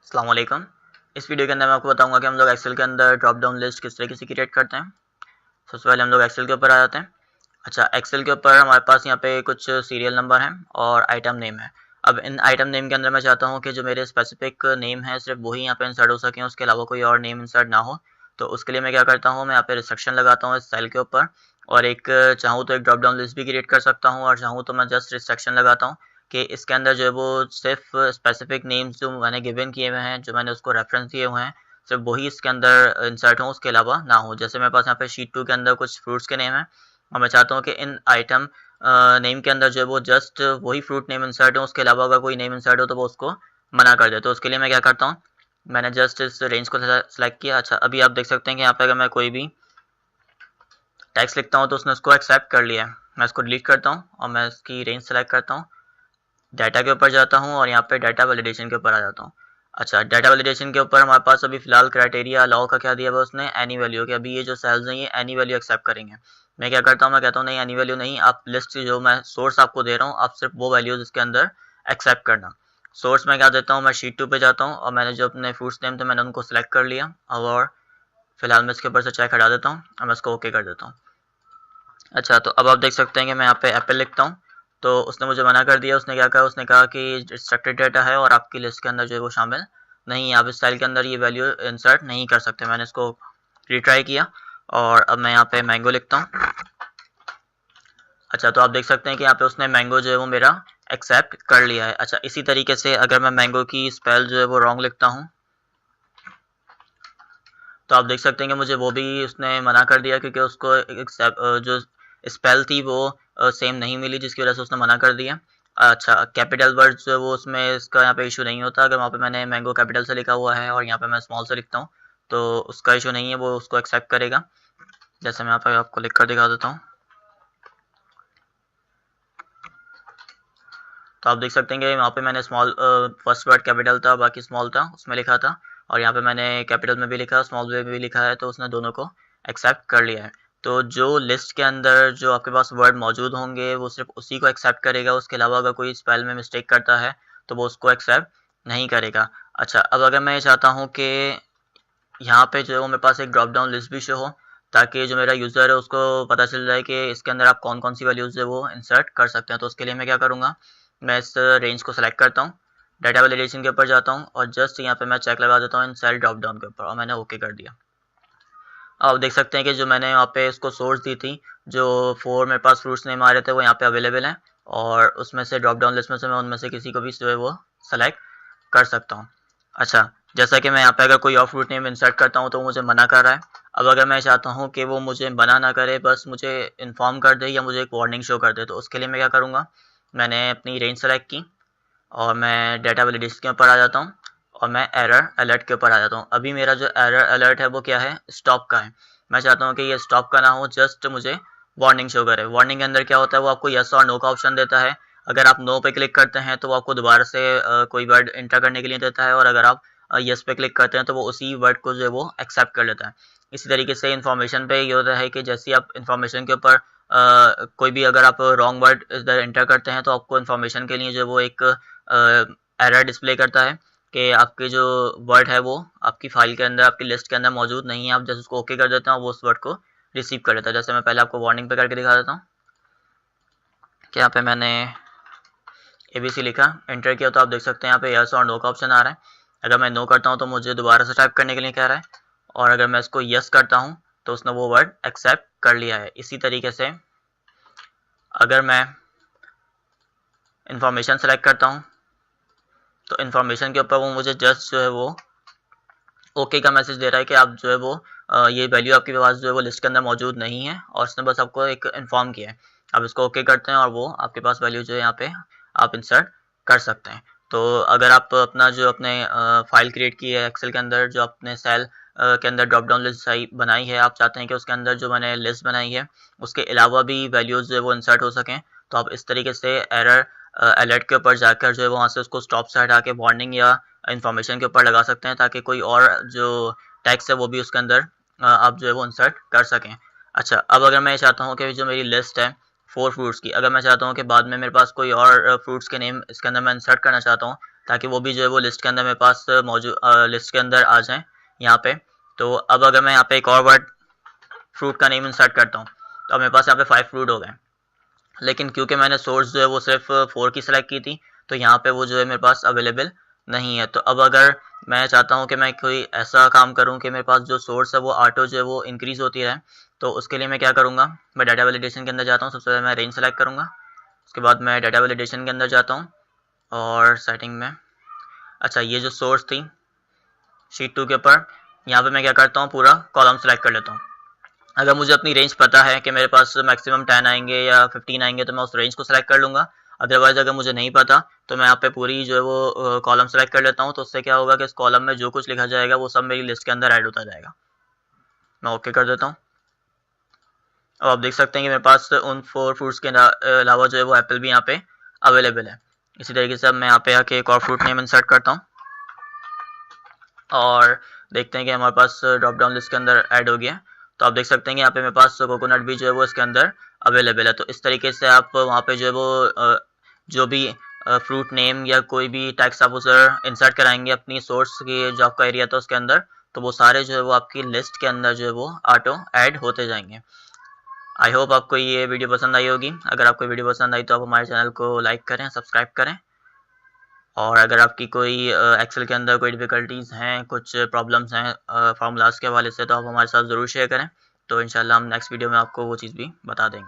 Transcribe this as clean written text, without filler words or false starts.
अस्सलाम वालेकुम। इस वीडियो के अंदर मैं आपको बताऊंगा कि हम लोग एक्सेल के अंदर ड्रॉप डाउन लिस्ट किस तरीके से क्रिएट करते हैं। सबसे पहले हम लोग एक्सेल के ऊपर आ जाते हैं। अच्छा, एक्सेल के ऊपर हमारे पास यहाँ पे कुछ सीरियल नंबर हैं और आइटम नेम है। अब इन आइटम नेम के अंदर मैं चाहता हूँ कि जो मेरे स्पेसिफिक नेम है सिर्फ वही यहाँ पे इंसर्ट हो सकें, उसके अलावा कोई और नेम इंसर्ट ना हो। तो उसके लिए मैं क्या करता हूँ, मैं यहाँ पे रिस्ट्रिक्शन लगाता हूँ इस सेल के ऊपर, और एक चाहूँ तो एक ड्रॉप डाउन लिस्ट भी क्रिएट कर सकता हूँ, और चाहूँ तो मैं जस्ट रिस्ट्रिक्शन लगाता हूँ कि इसके अंदर जो है वो सिर्फ स्पेसिफिक नेम्स जो मैंने गिवन किए हुए हैं, जो मैंने उसको रेफरेंस दिए हुए हैं, सिर्फ वही इसके अंदर इंसर्ट हों, उसके अलावा ना हो। जैसे मेरे पास यहाँ पे शीट 2 के अंदर कुछ फ्रूट्स के नेम है, और मैं चाहता हूँ कि इन आइटम नेम के अंदर जो है वो जस्ट वही फ्रूट नेम इंसर्ट हो, उसके अलावा अगर कोई नेम इंसर्ट हो तो वो उसको मना कर दे। तो उसके लिए मैं क्या करता हूँ, मैंने जस्ट इस रेंज को सेलेक्ट किया। अच्छा, अभी आप देख सकते हैं कि यहाँ पे अगर मैं कोई भी टेक्स्ट लिखता हूँ तो उसने उसको एक्सेप्ट कर लिया है। मैं इसको डिलीट करता हूँ और मैं इसकी रेंज सेलेक्ट करता हूँ, डाटा के ऊपर जाता हूँ और यहाँ पे डाटा वैलिडेशन के ऊपर आ जाता हूँ। अच्छा, डाटा वैलिडेशन के ऊपर हमारे पास अभी फिलहाल क्राइटेरिया अलाउ का क्या दिया हुआ उसने, एनी वैल्यू के। अभी ये जो सेल्स हैं ये एनी वैल्यू एक्सेप्ट करेंगे। मैं क्या करता हूँ, मैं कहता हूँ नहीं, एनी वैल्यू नहीं, आप लिस्ट जो मैं सोर्स आपको दे रहा हूँ, आप सिर्फ वो वैल्यूज इसके अंदर एक्सेप्ट करना। सोर्स में क्या देता हूँ, मैं शीट 2 पे जाता हूँ और मैंने जो अपने फ्रूट्स नेम थे मैंने उनको सिलेक्ट कर लिया, और फिलहाल मैं इसके ऊपर से चेक हटा देता हूँ और मैं इसको ओके कर देता हूँ। अच्छा, तो अब आप देख सकते हैं कि मैं यहाँ पे एप्पल लिखता हूँ तो उसने मुझे मना कर दिया। उसने क्या कहा, उसने कहा कि रिस्ट्रिक्टेड डाटा है और आपकी लिस्ट के अंदर जो है वो शामिल नहीं है, आप इस स्टाइल के अंदर ये वैल्यू इंसर्ट नहीं कर सकते। मैंने इसको रिट्राई किया और अब मैं यहाँ पे मैंगो लिखता हूँ। अच्छा, तो आप देख सकते हैं कि यहाँ पे उसने मैंगो जो है वो मेरा एक्सेप्ट कर लिया है। अच्छा, इसी तरीके से अगर मैं मैंगो की स्पेल जो है वो रॉन्ग लिखता हूँ तो आप देख सकते हैं कि मुझे वो भी उसने मना कर दिया, क्योंकि उसको जो स्पेल थी वो सेम नहीं मिली, जिसकी वजह से उसने मना कर दिया। अच्छा, कैपिटल वर्ड जो है वो उसमें इसका यहाँ पे इशू नहीं होता। अगर वहाँ पे मैंने मैंगो कैपिटल से लिखा हुआ है और यहाँ पे मैं स्मॉल से लिखता हूँ तो उसका इशू नहीं है, वो उसको एक्सेप्ट करेगा। जैसे मैं यहाँ पे आपको लिख कर दिखा देता हूँ। तो आप देख सकते हैं कि वहाँ पे मैंने स्मॉल फर्स्ट वर्ड कैपिटल था, बाकी स्मॉल था, उसमें लिखा था, और यहाँ पे मैंने कैपिटल में भी लिखा, स्मॉल में भी लिखा है, तो उसने दोनों को एक्सेप्ट कर लिया है। तो जो लिस्ट के अंदर जो आपके पास वर्ड मौजूद होंगे वो सिर्फ उसी को एक्सेप्ट करेगा, उसके अलावा अगर कोई स्पेल में मिस्टेक करता है तो वो उसको एक्सेप्ट नहीं करेगा। अच्छा, अब अगर मैं ये चाहता हूँ कि यहाँ पे जो है वो मेरे पास एक ड्रॉप डाउन लिस्ट भी शो हो, ताकि जो मेरा यूज़र है उसको पता चल जाए कि इसके अंदर आप कौन कौन सी वैल्यूज़ है वो इंसर्ट कर सकते हैं। तो उसके लिए मैं क्या करूँगा, मैं इस रेंज को सेलेक्ट करता हूँ, डाटा वैलिडेशन के ऊपर जाता हूँ और जस्ट यहाँ पे मैं चेक लगा देता हूँ इन सेल ड्रॉप डाउन के ऊपर, और मैंने ओके कर दिया। अब आप देख सकते हैं कि जो मैंने यहाँ पे इसको सोर्स दी थी, जो 4 मेरे पास फ्रूट्स नेम आ रहे थे वो यहाँ पे अवेलेबल हैं, और उसमें से ड्रॉप डाउन लिस्ट में से मैं उनमें से किसी को भी जो है वो सेलेक्ट कर सकता हूँ। अच्छा, जैसा कि मैं यहाँ पे अगर कोई और फ्रूट नेम इंसर्ट करता हूँ तो मुझे मना कर रहा है। अब अगर मैं चाहता हूँ कि वो मुझे मना ना करे, बस मुझे इन्फॉर्म कर दे या मुझे एक वार्निंग शो कर दे, तो उसके लिए मैं क्या करूँगा, मैंने अपनी रेंज सेलेक्ट की और मैं डाटा वैलिडेशन के ऊपर आ जाता हूँ और मैं एरर अलर्ट के ऊपर आ जाता हूँ। अभी मेरा जो एरर अलर्ट है वो क्या है, स्टॉप का है। मैं चाहता हूँ कि ये स्टॉप का ना हो, जस्ट मुझे वार्निंग शो करे। वार्निंग के अंदर क्या होता है, वो आपको यस और नो का ऑप्शन देता है। अगर आप नो पे क्लिक करते हैं तो वो आपको दोबारा से कोई वर्ड इंटर करने के लिए देता है, और अगर आप यस पे क्लिक करते हैं तो वो उसी वर्ड को जो है वो एक्सेप्ट कर लेता है। इसी तरीके से इन्फॉर्मेशन पे ये होता है कि जैसे आप इन्फॉर्मेशन के ऊपर कोई भी अगर आप रॉन्ग वर्ड इधर इंटर करते हैं तो आपको इन्फॉर्मेशन के लिए जो वो एक एरर डिस्प्ले करता है कि आपके जो वर्ड है वो आपकी फाइल के अंदर, आपकी लिस्ट के अंदर मौजूद नहीं है। आप जैसे उसको ओके कर देते हैं वो उस वर्ड को रिसीव कर लेता है। जैसे मैं पहले आपको वार्निंग पे करके दिखा देता हूँ कि यहाँ पे मैंने ABC लिखा, एंटर किया, तो आप देख सकते हैं यहाँ पे यस और नो का ऑप्शन आ रहा है। अगर मैं नो करता हूँ तो मुझे दोबारा से टाइप करने के लिए कह रहा है, और अगर मैं इसको यस करता हूँ तो उसने वो वर्ड एक्सेप्ट कर लिया है। इसी तरीके से अगर मैं इंफॉर्मेशन सेलेक्ट करता हूँ तो इन्फॉर्मेशन के ऊपर वो मुझे जस्ट जो है वो ओके का मैसेज दे रहा है कि आप जो है वो ये वैल्यू आपके पास जो है वो लिस्ट के अंदर मौजूद नहीं है, और उसने बस आपको एक इन्फॉर्म किया है। आप इसको ओके करते हैं और वो आपके पास वैल्यू जो है यहाँ पे आप इंसर्ट कर सकते हैं। तो अगर आप अपना जो अपने फाइल क्रिएट की है एक्सेल के अंदर, जो अपने सेल के अंदर ड्रॉप डाउन लिस्ट बनाई है, आप चाहते हैं कि उसके अंदर जो मैंने लिस्ट बनाई है उसके अलावा भी वैल्यूज़ जो है वो इंसर्ट हो सकें, तो आप इस तरीके से एरर अलर्ट के ऊपर जाकर जो है वहाँ से उसको स्टॉप से हटा के वार्निंग या इन्फॉर्मेशन के ऊपर लगा सकते हैं, ताकि कोई और जो टैक्स है वो भी उसके अंदर आप जो है वो इंसर्ट कर सकें। अच्छा, अब अगर मैं चाहता हूँ कि जो मेरी लिस्ट है 4 फ्रूट्स की, अगर मैं चाहता हूँ कि बाद में मेरे पास कोई और फ्रूट्स के नेम इसके अंदर मैं इंसर्ट करना चाहता हूँ, ताकि वो भी जो है वो लिस्ट के अंदर मेरे पास मौजूद लिस्ट के अंदर आ जाएँ यहाँ पे। तो अब अगर मैं यहाँ पे एक और वर्ड फ्रूट का नेम इंसर्ट करता हूँ तो अब मेरे पास यहाँ पे 5 फ्रूट हो गए, लेकिन क्योंकि मैंने सोर्स जो है वो सिर्फ 4 की सिलेक्ट की थी तो यहाँ पे वो जो है मेरे पास अवेलेबल नहीं है। तो अब अगर मैं चाहता हूँ कि मैं कोई ऐसा काम करूँ कि मेरे पास जो सोर्स है वो ऑटो जो है वो इंक्रीज़ होती रहे, तो उसके लिए मैं क्या करूँगा, मैं डाटा वैलिडेशन के अंदर जाता हूँ। सबसे पहले मैं रेंज सेलेक्ट करूँगा, उसके बाद मैं डाटा वैलिडेशन के अंदर जाता हूँ और सेटिंग में, अच्छा ये जो सोर्स थी शीट 2 के ऊपर, यहाँ पे मैं क्या करता हूँ पूरा कॉलम सेलेक्ट कर लेता हूँ। अगर मुझे अपनी रेंज पता है कि मेरे पास मैक्सिमम 10 आएंगे या 15 आएंगे तो मैं उस रेंज को सेलेक्ट कर लूँगा। अदरवाइज़ अगर मुझे नहीं पता तो मैं यहाँ पे पूरी जो है वो कॉलम सेलेक्ट कर लेता हूँ। तो उससे क्या होगा कि इस कॉलम में जो कुछ लिखा जाएगा वो सब मेरी लिस्ट के अंदर ऐड होता जाएगा। मैं ओके कर देता हूँ। अब आप देख सकते हैं कि मेरे पास उन 4 फ्रूट्स के अलावा जो है वो एप्पल भी यहाँ पे अवेलेबल है। इसी तरीके से अब मैं यहाँ पे आके एक और फ्रूट नेम इंसर्ट करता हूँ और देखते हैं कि हमारे पास ड्रॉप डाउन लिस्ट के अंदर ऐड हो गया। तो आप देख सकते हैं कि यहाँ पे मेरे पास कोकोनट भी जो है वो इसके अंदर अवेलेबल है। तो इस तरीके से आप वहाँ पे जो है वो जो भी फ्रूट नेम या कोई भी टैक्स आप उधर इंसर्ट कराएंगे अपनी सोर्स की जो आपका एरिया था उसके अंदर, तो वो सारे जो है वो आपकी लिस्ट के अंदर जो है वो ऑटो ऐड होते जाएंगे। आई होप आपको ये वीडियो पसंद आई होगी। अगर आपको वीडियो पसंद आई तो आप हमारे चैनल को लाइक करें, सब्सक्राइब करें, और अगर आपकी कोई एक्सेल के अंदर कोई डिफ़िकल्टीज़ हैं, कुछ प्रॉब्लम्स हैं फार्मूलाज़ के हवाले से, तो आप हमारे साथ ज़रूर शेयर करें। तो इंशाल्लाह हम नेक्स्ट वीडियो में आपको वो चीज़ भी बता देंगे।